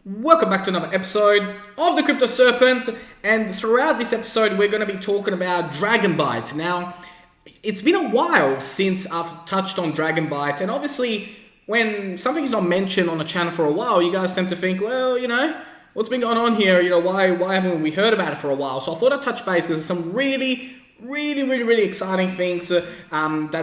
Welcome back to another episode of the Crypto Serpent, and throughout this episode we're going to be talking about Dragonbite. Now, it's been a while since I've touched on Dragonbite, and obviously when something's not mentioned on the channel for a while, you guys tend to think, well, what's been going on here? Why haven't we heard about it for a while? So I thought I'd touch base because there's some really exciting things that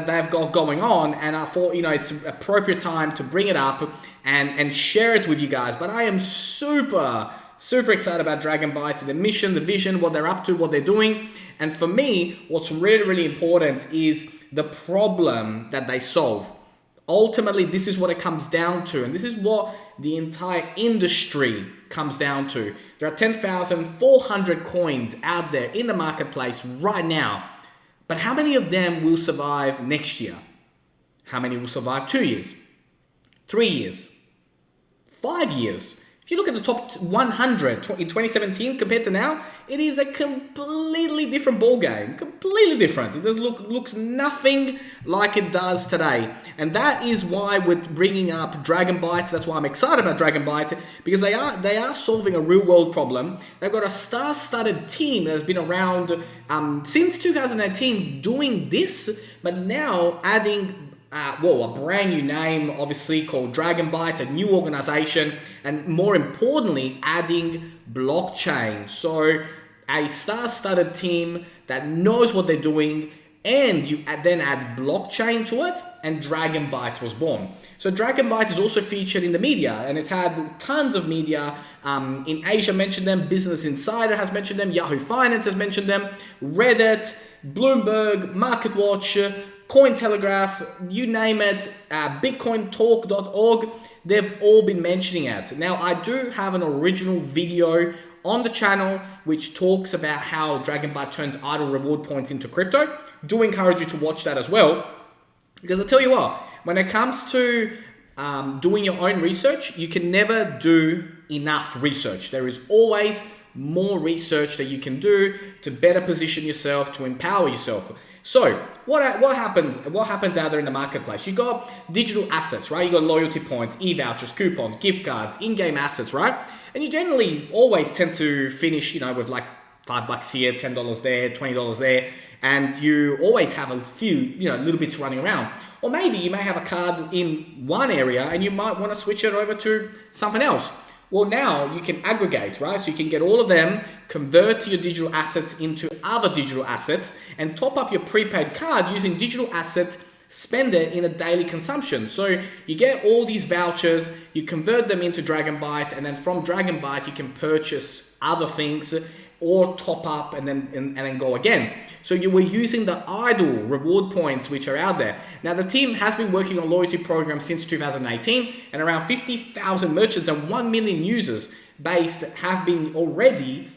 they've got going on, and I thought it's an appropriate time to bring it up and share it with you guys. But I am super excited about Dragonbite, the mission, the vision, what they're up to, what they're doing. And for me, what's really important is the problem that they solve. Ultimately, this is what it comes down to, and this is what the entire industry comes down to. There are 10,400 coins out there in the marketplace right now, but how many of them will survive next year? How many will survive 2 years, 3 years, 5 years? If you look at the top 100 in 2017 compared to now, it is a completely different ballgame. Completely different. It looks nothing like it does today. And that is why we're bringing up Dragonbite. That's why I'm excited about Dragonbite, because they are solving a real world problem. They've got a star-studded team that has been around since 2018 doing this, but now adding a brand new name, obviously, called Dragonbite, a new organization, and more importantly, adding blockchain. So a star-studded team that knows what they're doing, and you then add blockchain to it, and Dragonbite was born. So Dragonbite is also featured in the media, and it's had tons of media. In Asia mentioned them, Business Insider has mentioned them, Yahoo Finance has mentioned them, Reddit, Bloomberg, MarketWatch, Cointelegraph, you name it, BitcoinTalk.org, they've all been mentioning it. Now, I do have an original video on the channel which talks about how Dragonbite turns idle reward points into crypto. Do encourage you to watch that as well, because I'll tell you what, when it comes to doing your own research, you can never do enough research. There is always more research that you can do to better position yourself, to empower yourself. So what happens out there in the marketplace? You got digital assets, right? You got loyalty points, e-vouchers, coupons, gift cards, in-game assets, right? And you generally always tend to finish, with like $5 here, $10 there, $20 there, and you always have a few, little bits running around. Or maybe you may have a card in one area and you might want to switch it over to something else. Well, now you can aggregate, right? So you can get all of them, convert your digital assets into other digital assets, and top up your prepaid card using digital asset spender in a daily consumption. So you get all these vouchers, you convert them into Dragonbite, and then from Dragonbite you can purchase other things or top up and then go again. So you were using the idle reward points which are out there. Now, the team has been working on loyalty programs since 2018, and around 50,000 merchants and 1 million users based have been already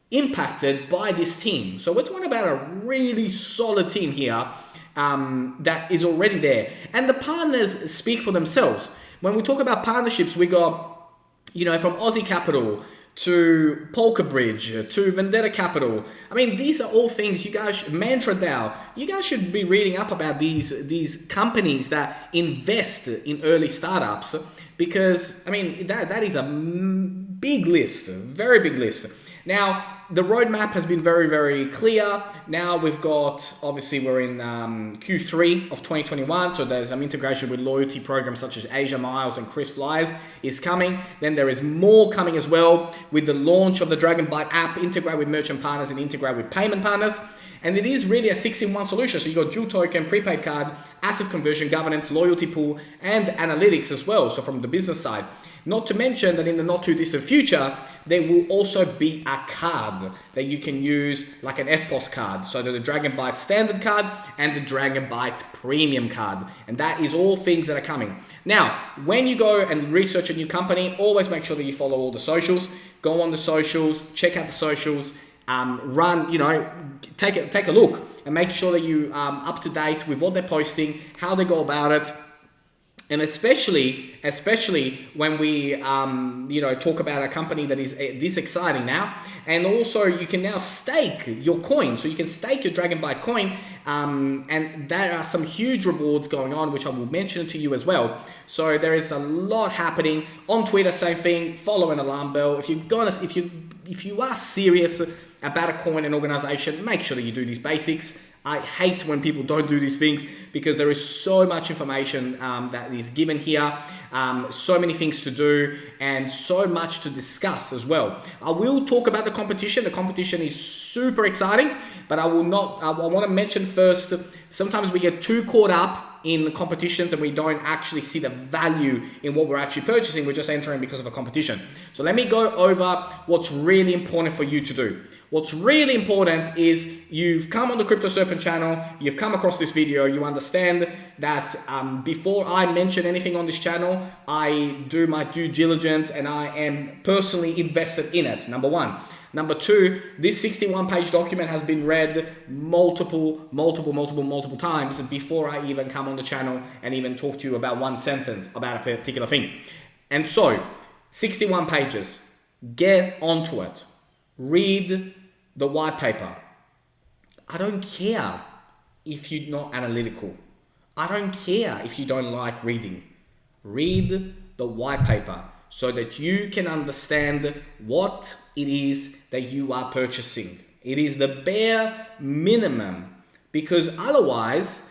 impacted by this team. So we're talking about a really solid team here that is already there. And the partners speak for themselves. When we talk about partnerships, we got, from Aussie Capital to Polka Bridge, to Vendetta Capital. I mean, these are all things you guys, Mantra DAO, you guys should be reading up about these companies that invest in early startups, because, I mean, that is a big list, very big list. Now, the roadmap has been very clear. Now we've got, obviously we're in Q3 of 2021, so there's some integration with loyalty programs such as Asia Miles and Chris Flyers is coming. Then there is more coming as well with the launch of the Dragonbite app, integrate with merchant partners and integrate with payment partners. And it is really a 6-in-1 solution. So you got dual token, prepaid card, asset conversion, governance, loyalty pool, and analytics as well. So from the business side. Not to mention that in the not too distant future, there will also be a card that you can use like an FPOS card. So the Dragonbite standard card and the Dragonbite premium card. And that is all things that are coming. Now, when you go and research a new company, always make sure that you follow all the socials. Go on the socials, check out the socials, take a look and make sure that you up to date with what they're posting, how they go about it. And especially when we, talk about a company that is this exciting now, and also you can now stake your coin. So you can stake your Dragonbite coin, and there are some huge rewards going on, which I will mention to you as well. So there is a lot happening on Twitter. Same thing. Follow an alarm bell. If you are serious about a coin and organization, make sure that you do these basics. I hate when people don't do these things because there is so much information that is given here, so many things to do, and so much to discuss as well. I will talk about the competition. The competition is super exciting, but I want to mention first, sometimes we get too caught up in competitions and we don't actually see the value in what we're actually purchasing. We're just entering because of a competition. So let me go over what's really important for you to do. What's really important is you've come on the Crypto Serpent channel, you've come across this video, you understand that before I mention anything on this channel, I do my due diligence and I am personally invested in it, number one. Number two, this 61-page document has been read multiple times before I even come on the channel and even talk to you about one sentence about a particular thing. And so, 61 pages, get onto it. Read the white paper. I don't care if you're not analytical. I don't care if you don't like reading. Read the white paper so that you can understand what it is that you are purchasing. It is the bare minimum, because otherwise,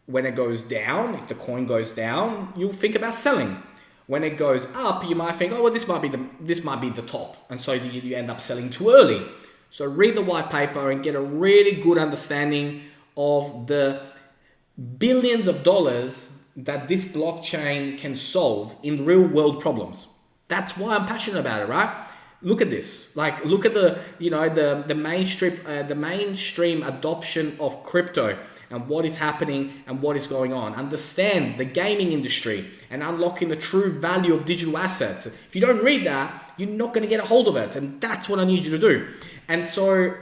when it goes down, if the coin goes down, you'll think about selling. When it goes up, you might think, oh, well, this might be the top. And so you end up selling too early. So read the white paper and get a really good understanding of the billions of dollars that this blockchain can solve in real world problems. That's why I'm passionate about it, right? Look at this. Like, look at the mainstream adoption of crypto and what is happening and what is going on. Understand the gaming industry and unlocking the true value of digital assets. If you don't read that, you're not going to get a hold of it. And that's what I need you to do. And so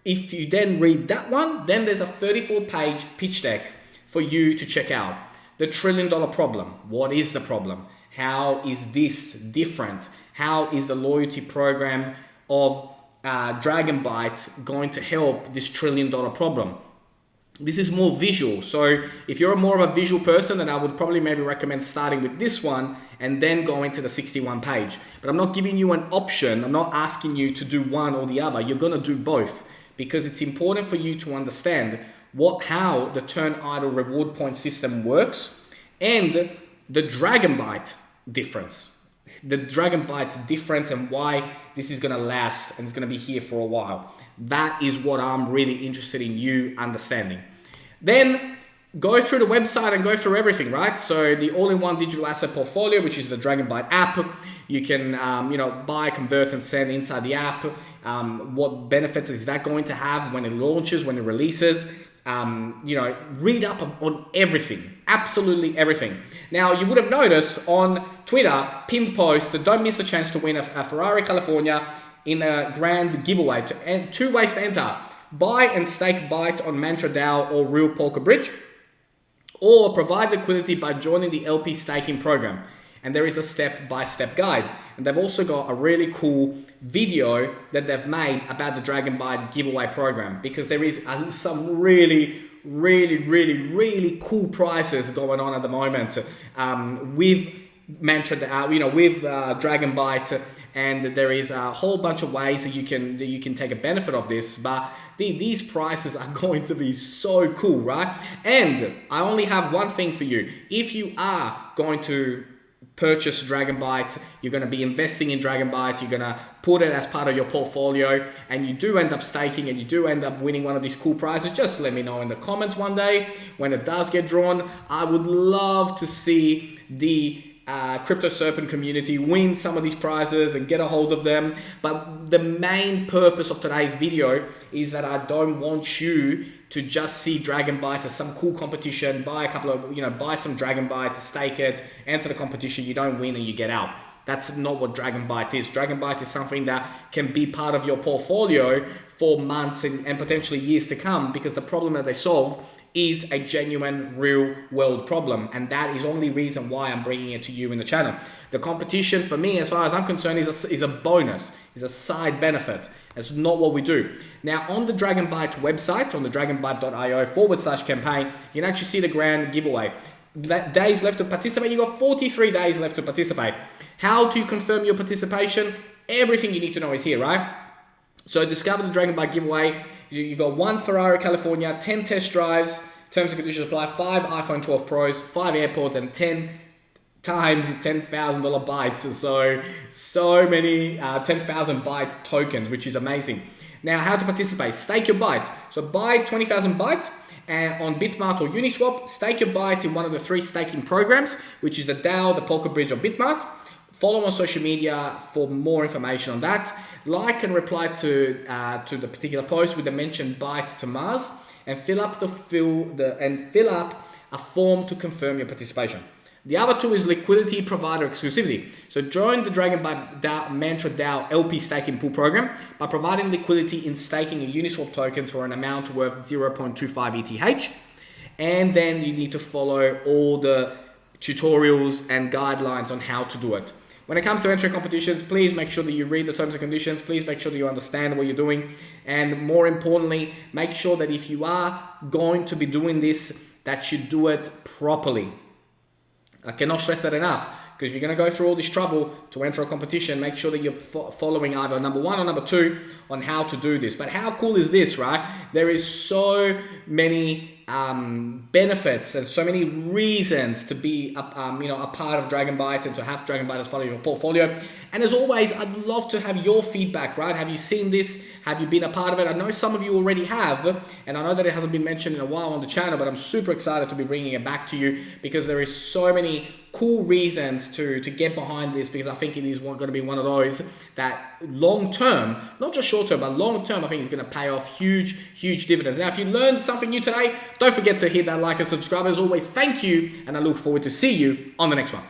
if you then read that one, then there's a 34-page pitch deck for you to check out. The $1 trillion problem. What is the problem? How is this different? How is the loyalty program of Dragonbite going to help this $1 trillion problem? This is more visual. So if you're more of a visual person, then I would probably maybe recommend starting with this one and then going to the 61 page. But I'm not giving you an option. I'm not asking you to do one or the other. You're going to do both because it's important for you to understand how the turn idle reward point system works and the Dragonbite difference. The Dragonbite difference and why this is going to last and it's going to be here for a while. That is what I'm really interested in you understanding. Then go through the website and go through everything, right? So the all-in-one digital asset portfolio, which is the Dragonbite app, you can buy, convert, and send inside the app. What benefits is that going to have when it launches, when it releases? Read up on everything, absolutely everything. Now, you would have noticed on Twitter, pinned post, don't miss the chance to win a Ferrari California in a grand giveaway. Two ways to enter: buy and stake Byte on Mantra DAO or Real Polka Bridge, or provide liquidity by joining the LP staking program. And there is a step-by-step guide. And they've also got a really cool video that they've made about the Dragonbite giveaway program, because there is some really cool prizes going on at the moment with Mantra DAO, with Dragonbite. And there is a whole bunch of ways that you can take a benefit of this, but these prices are going to be so cool, right? And I only have one thing for you. If you are going to purchase Dragonbite, you're going to be investing in Dragonbite, you're going to put it as part of your portfolio, and you do end up staking and you do end up winning one of these cool prizes, just let me know in the comments one day when it does get drawn. I would love to see the Crypto Serpent community win some of these prizes and get a hold of them. But the main purpose of today's video is that I don't want you to just see Dragonbite as some cool competition, buy some Dragonbite, stake it, enter the competition, you don't win and you get out. That's not what Dragonbite is. Dragonbite is something that can be part of your portfolio for months and potentially years to come, because the problem that they solve is a genuine, real world problem. And that is only reason why I'm bringing it to you in the channel. The competition for me, as far as I'm concerned, is a bonus, is a side benefit. It's not what we do. Now, on the Dragonbite website, on the dragonbite.io/campaign, you can actually see the grand giveaway. Days left to participate. You got 43 days left to participate. How to confirm your participation? Everything you need to know is here, right? So discover the Dragonbite giveaway. You got 1 Ferrari California, 10 test drives, terms and conditions apply, 5 iPhone 12 Pros, 5 AirPods, and 10 times $10,000 bytes. So many 10,000 byte tokens, which is amazing. Now, how to participate? Stake your byte. So buy 20,000 bytes and on Bitmart or Uniswap. Stake your byte in one of the 3 staking programs, which is the DAO, the Polka Bridge, or Bitmart. Follow on social media for more information on that. Like and reply to the particular post with the mentioned byte to Mars, and fill up a form to confirm your participation. The other 2 is liquidity provider exclusivity. So join the Dragonbite DAO, Mantra DAO LP staking pool program by providing liquidity in staking a Uniswap tokens for an amount worth 0.25 ETH. And then you need to follow all the tutorials and guidelines on how to do it. When it comes to entering competitions, please make sure that you read the terms and conditions. Please make sure that you understand what you're doing. And more importantly, make sure that if you are going to be doing this, that you do it properly. I cannot stress that enough, because you're going to go through all this trouble to enter a competition. Make sure that you're following either number 1 or number 2 on how to do this. But how cool is this, right? There is so many benefits and so many reasons to be a part of Dragonbite and to have Dragonbite as part of your portfolio. And as always, I'd love to have your feedback, right? Have you seen this? Have you been a part of it? I know some of you already have, and I know that it hasn't been mentioned in a while on the channel, but I'm super excited to be bringing it back to you, because there is so many cool reasons to get behind this, because I think it is going to be one of those that long term, not just short term, but long term, I think is going to pay off huge dividends. Now, if you learned something new today, don't forget to hit that like and subscribe. As always, thank you, and I look forward to see you on the next one.